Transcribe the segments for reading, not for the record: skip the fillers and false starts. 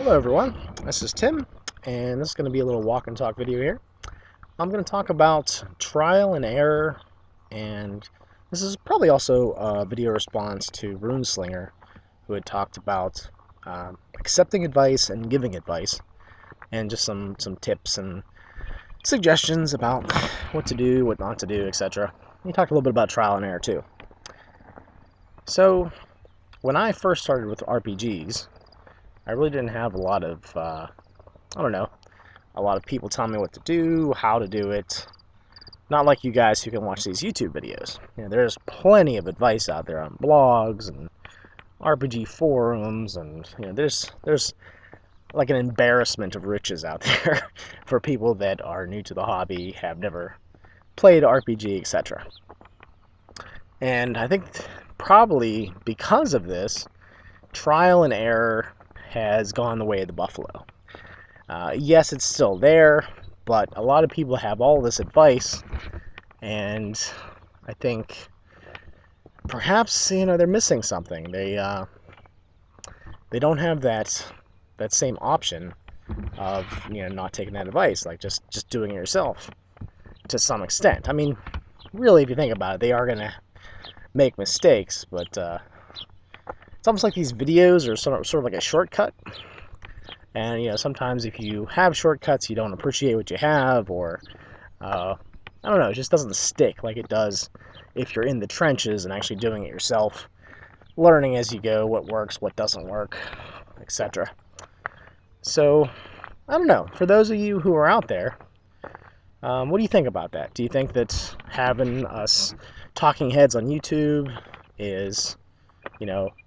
Hello everyone, this is Tim, and this is going to be a little walk and talk video here. I'm going to talk about trial and error, and this is probably also a video response to Runeslinger, who had talked about accepting advice and giving advice, and just some tips and suggestions about what to do, what not to do, etc. He talked a little bit about trial and error too. So, when I first started with RPGs, I really didn't have a lot of, a lot of people telling me what to do, how to do it. Not like you guys who can watch these YouTube videos. You know, there's plenty of advice out there on blogs and RPG forums, and there's like an embarrassment of riches out there for people that are new to the hobby, have never played RPG, etc. And I think probably because of this, trial and error has gone the way of the buffalo. Yes, it's still there, but a lot of people have all this advice, and I think perhaps they're missing something. They don't have that same option of not taking that advice, like just doing it yourself to some extent. I mean, really, if you think about it, they are gonna make mistakes, but it's almost like these videos are sort of like a shortcut. And sometimes if you have shortcuts, you don't appreciate what you have, or I don't know, it just doesn't stick like it does if you're in the trenches and actually doing it yourself, learning as you go what works, what doesn't work, etc. So I don't know, for those of you who are out there, what do you think about that? Do you think that having us talking heads on YouTube is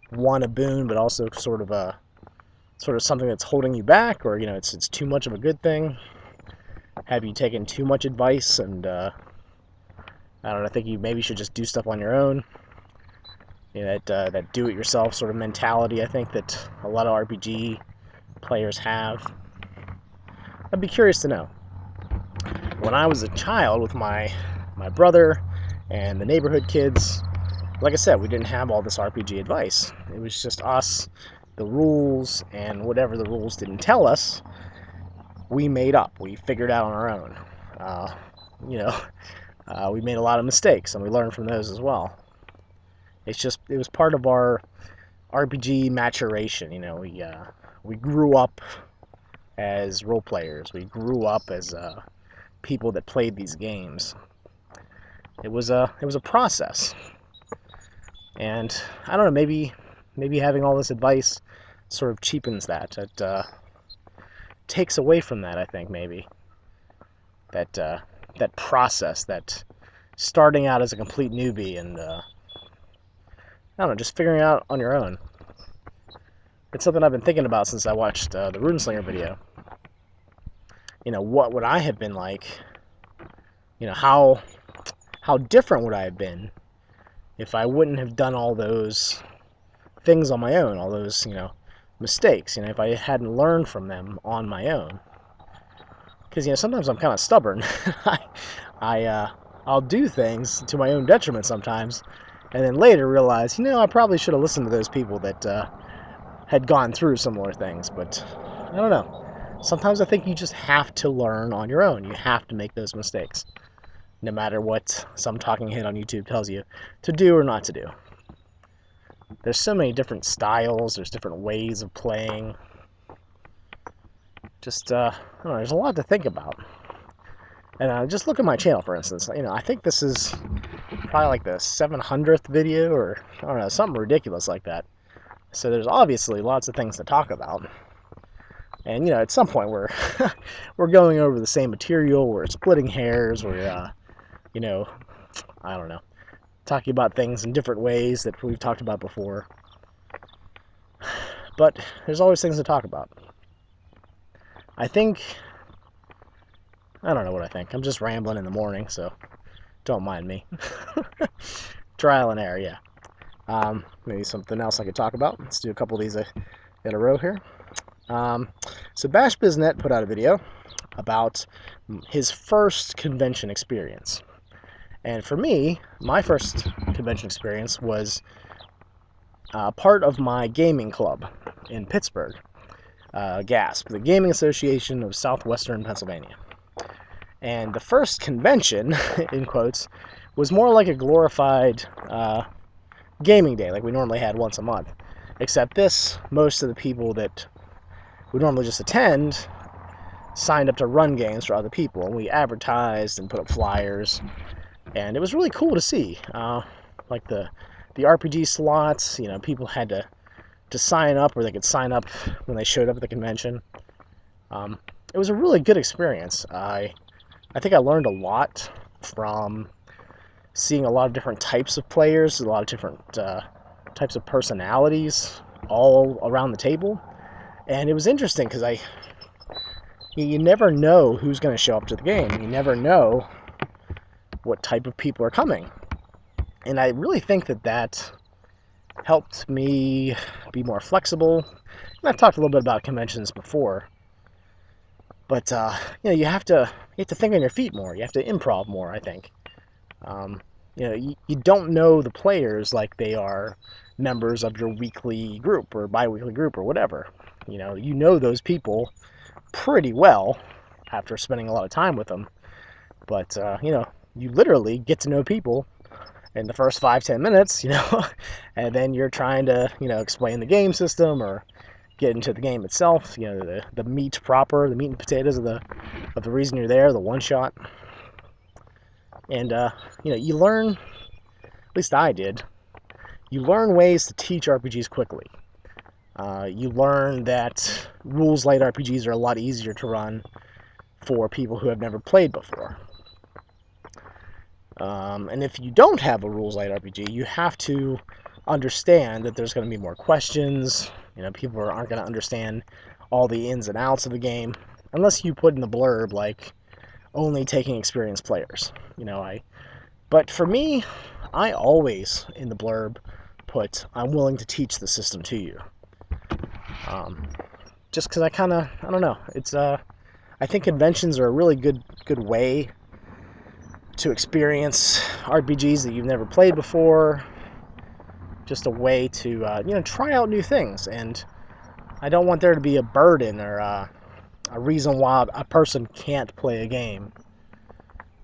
one, a boon, but also sort of something that's holding you back, or it's too much of a good thing? Have you taken too much advice and I don't know, I think you maybe should just do stuff on your own? That do-it-yourself sort of mentality, I think that a lot of RPG players have. I'd be curious to know. When I was a child with my brother and the neighborhood kids, like I said, we didn't have all this RPG advice. It was just us, the rules, and whatever the rules didn't tell us, we made up. We figured out on our own. We made a lot of mistakes, and we learned from those as well. It was part of our RPG maturation. We grew up as role players. We grew up as people that played these games. It was a process, and I don't know. Maybe having all this advice sort of cheapens that. It takes away from that, I think, maybe. That process, that starting out as a complete newbie and, I don't know, just figuring out on your own. It's something I've been thinking about since I watched the Runeslinger video. What would I have been like? How different would I have been if I wouldn't have done all those things on my own, all those, mistakes, if I hadn't learned from them on my own. Because, sometimes I'm kind of stubborn. I'll do things to my own detriment sometimes, and then later realize, I probably should have listened to those people that had gone through similar things. But I don't know. Sometimes I think you just have to learn on your own. You have to make those mistakes, no matter what some talking head on YouTube tells you to do or not to do. There's so many different styles, there's different ways of playing. Just, I don't know, there's a lot to think about. And just look at my channel, for instance. I think this is probably like the 700th video, or, I don't know, something ridiculous like that. So there's obviously lots of things to talk about. And, at some point we're going over the same material, we're splitting hairs, we're, I don't know, talking about things in different ways that we've talked about before. But there's always things to talk about. I don't know what I think. I'm just rambling in the morning, so don't mind me. Trial and error, yeah. Maybe something else I could talk about. Let's do a couple of these in a row here. So BashBizzNet put out a video about his first convention experience. And for me, my first convention experience was part of my gaming club in Pittsburgh. GASP, the Gaming Association of Southwestern Pennsylvania. And the first convention, in quotes, was more like a glorified gaming day, like we normally had once a month. Except this, most of the people that would normally just attend signed up to run games for other people, and we advertised and put up flyers, and it was really cool to see. Like the RPG slots, you know, people had to sign up, or they could sign up when they showed up at the convention. It was a really good experience. I think I learned a lot from seeing a lot of different types of players, a lot of different types of personalities all around the table, and it was interesting because you never know who's going to show up to the game. You never know what type of people are coming, and I really think that helped me be more flexible. And I've talked a little bit about conventions before, but you know, you have to think on your feet more. You have to improv more, I think. You know, you don't know the players like they are members of your weekly group or bi-weekly group or whatever. You know those people pretty well after spending a lot of time with them. But you know, you literally get to know people in the first 5-10 minutes, you know, and then you're trying to, you know, explain the game system or get into the game itself, you know, the meat proper, the meat and potatoes of the reason you're there, the one shot. And you know, you learn, at least I did, you learn ways to teach RPGs quickly. You learn that rules-light RPGs are a lot easier to run for people who have never played before. And if you don't have a rules-light RPG, you have to understand that there's going to be more questions. You know, people aren't going to understand all the ins and outs of the game unless you put in the blurb like only taking experienced players. You know, but for me, I always in the blurb put I'm willing to teach the system to you. Just because I don't know. It's I think conventions are a really good way to experience RPGs that you've never played before. Just a way to you know, try out new things, and I don't want there to be a burden or a reason why a person can't play a game.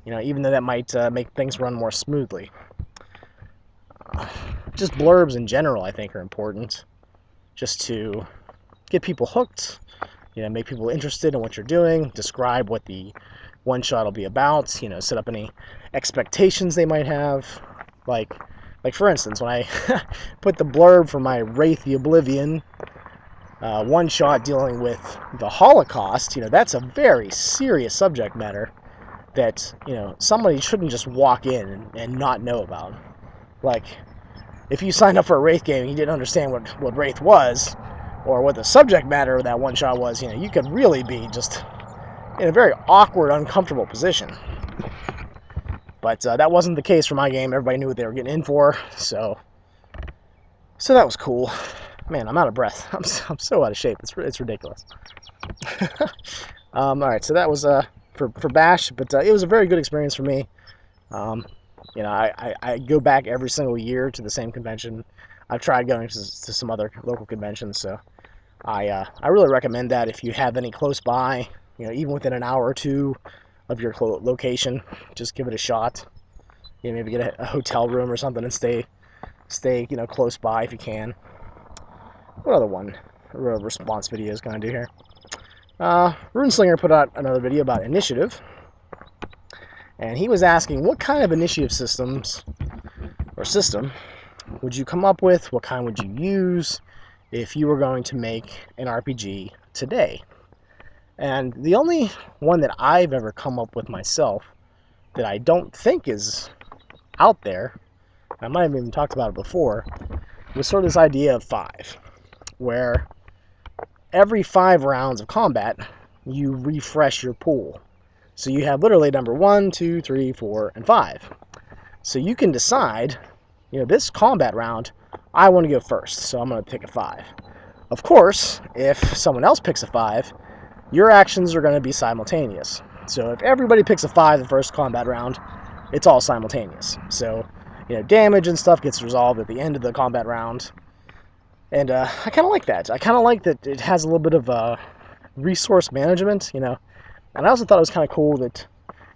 You know, even though that might make things run more smoothly. Just blurbs in general, I think, are important, just to get people hooked. You know, make people interested in what you're doing. Describe what the one shot will be about. You know, set up any expectations they might have. Like for instance, when I put the blurb for my Wraith the Oblivion one shot dealing with the Holocaust, you know, that's a very serious subject matter that, you know, somebody shouldn't just walk in and not know about. Like, if you signed up for a Wraith game and you didn't understand what Wraith was, or what the subject matter of that one shot was, you know, you could really be just in a very awkward, uncomfortable position. But that wasn't the case for my game. Everybody knew what they were getting in for, so that was cool. Man, I'm out of breath. I'm so out of shape. It's ridiculous. All right, so that was for Bash, but it was a very good experience for me. You know, I go back every single year to the same convention. I've tried going to some other local conventions, so I really recommend that if you have any close by. You know, even within an hour or two of your location, just give it a shot. You know, maybe get a hotel room or something and stay you know, close by if you can. What other one response video is going to do here? Runeslinger put out another video about initiative, and he was asking what kind of initiative system would you come up with? What kind would you use if you were going to make an RPG today? And the only one that I've ever come up with myself that I don't think is out there, I might have even talked about it before, was sort of this idea of 5, where every 5 rounds of combat, you refresh your pool. So you have literally number 1, 2, 3, 4, and 5. So you can decide, you know, this combat round, I want to go first, so I'm going to pick a 5. Of course, if someone else picks a 5, your actions are going to be simultaneous. So if everybody picks a 5 the first combat round, it's all simultaneous. So, you know, damage and stuff gets resolved at the end of the combat round. And I kind of like that. I kind of like that it has a little bit of resource management, you know. And I also thought it was kind of cool that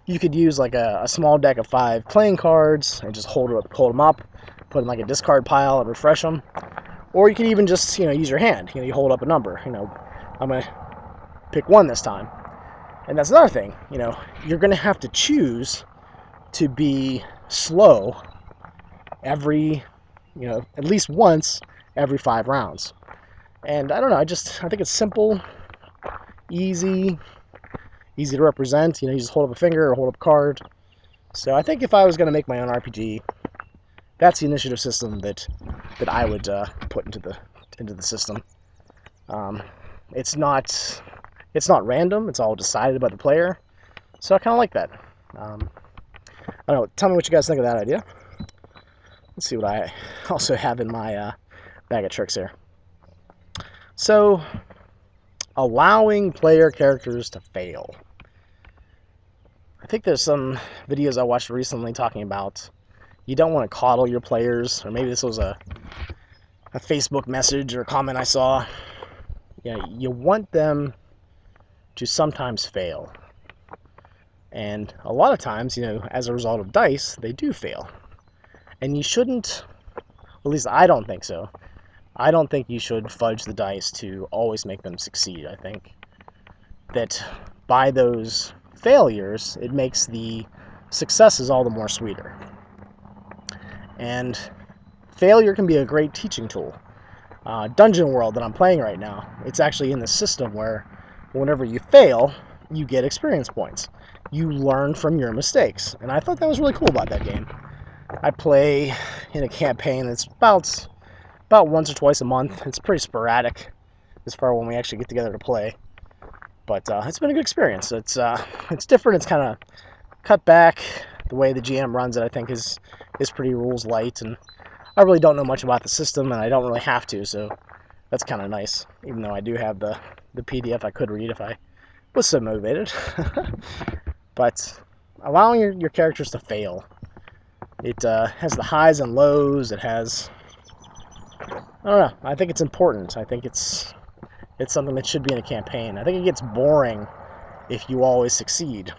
you could use like a small deck of 5 playing cards and just hold them up, put in like a discard pile and refresh them. Or you could even just, you know, use your hand. You know, you hold up a number. You know, I'm going to pick 1 this time. And that's another thing. You know, you're going to have to choose to be slow every, you know, at least once every 5 rounds. And I don't know, I think it's simple, easy to represent. You know, you just hold up a finger or hold up a card. So I think if I was going to make my own RPG, that's the initiative system that I would put into the system. It's not random. It's all decided by the player. So I kind of like that. I don't know. Tell me what you guys think of that idea. Let's see what I also have in my bag of tricks here. So, allowing player characters to fail. I think there's some videos I watched recently talking about you don't want to coddle your players, or maybe this was a Facebook message or a comment I saw. You know, you want them to sometimes fail. And a lot of times, you know, as a result of dice, they do fail. And you shouldn't, at least I don't think so. I don't think you should fudge the dice to always make them succeed. I think that by those failures, it makes the successes all the more sweeter. And failure can be a great teaching tool. Dungeon World that I'm playing right now, it's actually in the system where whenever you fail, you get experience points. You learn from your mistakes. And I thought that was really cool about that game. I play in a campaign that's about once or twice a month. It's pretty sporadic as far as when we actually get together to play. But it's been a good experience. It's different. It's kind of cut back. The way the GM runs it, I think, is pretty rules light. And I really don't know much about the system, and I don't really have to, so that's kind of nice. Even though I do have the PDF I could read if I was so motivated. But allowing your characters to fail. It has the highs and lows. It has, I don't know, I think it's important. I think it's something that should be in a campaign. I think it gets boring if you always succeed.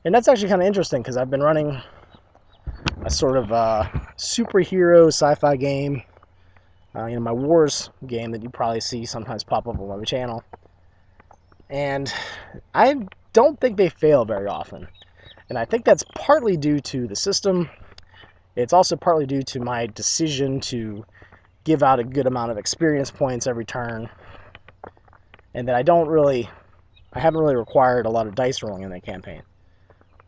And that's actually kind of interesting because I've been running a sort of superhero sci-fi game, you know, my Wars game that you probably see sometimes pop up on my channel. And I don't think they fail very often. And I think that's partly due to the system. It's also partly due to my decision to give out a good amount of experience points every turn. And that I haven't really required a lot of dice rolling in that campaign.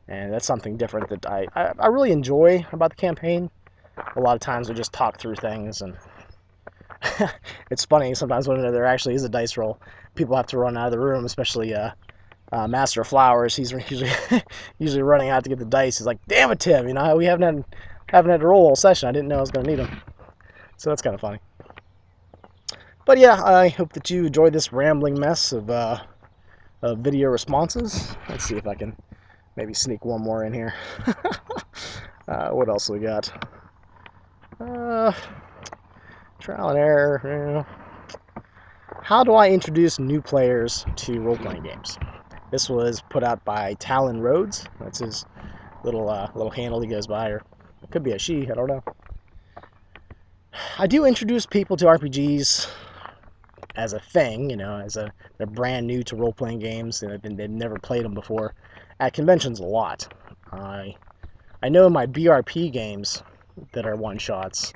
And that's something different that I really enjoy about the campaign. A lot of times we just talk through things, and it's funny sometimes when there actually is a dice roll, people have to run out of the room, especially Master of Flowers. He's usually running out to get the dice. He's like, "Damn it, Tim! You know, we haven't had to roll all session. I didn't know I was going to need them." So that's kind of funny. But yeah, I hope that you enjoyed this rambling mess of video responses. Let's see if I can maybe sneak one more in here. What else we got? Trial and error. You know. How do I introduce new players to role-playing games? This was put out by Tallyn Rhoades. That's his little handle he goes by, or it could be a she, I don't know. I do introduce people to RPGs as a thing, you know, they're brand new to role-playing games, and they've never played them before, at conventions a lot. I know in my BRP games that are one-shots,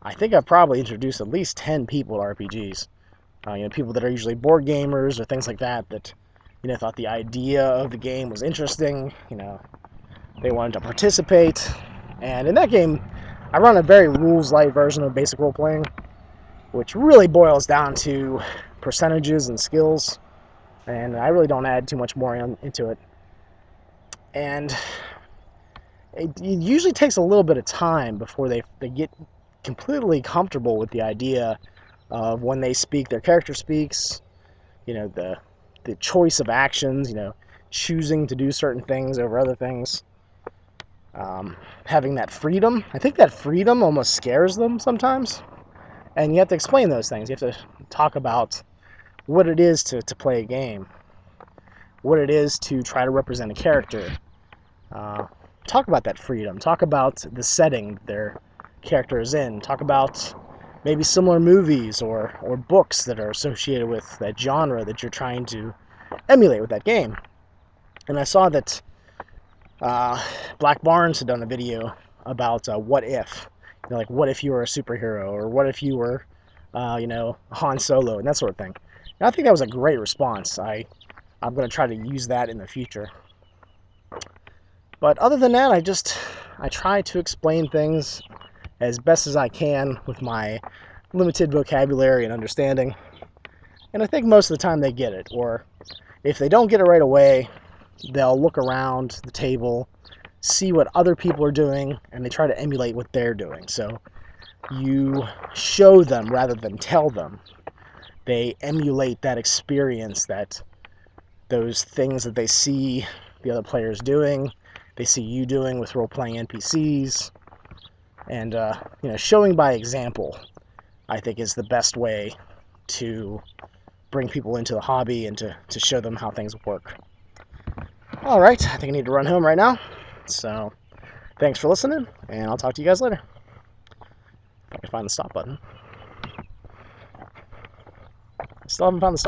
I think I've probably introduced at least 10 people to RPGs. You know, people that are usually board gamers or things like that, you know, thought the idea of the game was interesting, you know, they wanted to participate. And in that game, I run a very rules-light version of basic role-playing, which really boils down to percentages and skills, and I really don't add too much more into it. And it usually takes a little bit of time before they get completely comfortable with the idea of when they speak, their character speaks, you know, the choice of actions, you know, choosing to do certain things over other things. Having that freedom. I think that freedom almost scares them sometimes. And you have to explain those things. You have to talk about what it is to play a game, what it is to try to represent a character. Talk about that freedom. Talk about the setting their character is in. Talk about maybe similar movies or books that are associated with that genre that you're trying to emulate with that game. And I saw that Black Barnes had done a video about what if. You know, like, what if you were a superhero, or what if you were, Han Solo, and that sort of thing. And I think that was a great response. I'm going to try to use that in the future. But other than that, I try to explain things as best as I can with my limited vocabulary and understanding. And I think most of the time they get it. Or if they don't get it right away, they'll look around the table, see what other people are doing, and they try to emulate what they're doing. So you show them rather than tell them. They emulate that experience, those things that they see the other players doing, they see you doing with role-playing NPCs. And showing by example, I think, is the best way to bring people into the hobby and to show them how things work. All right, I think I need to run home right now. So thanks for listening, and I'll talk to you guys later. If I can find the stop button. Still haven't found the stop.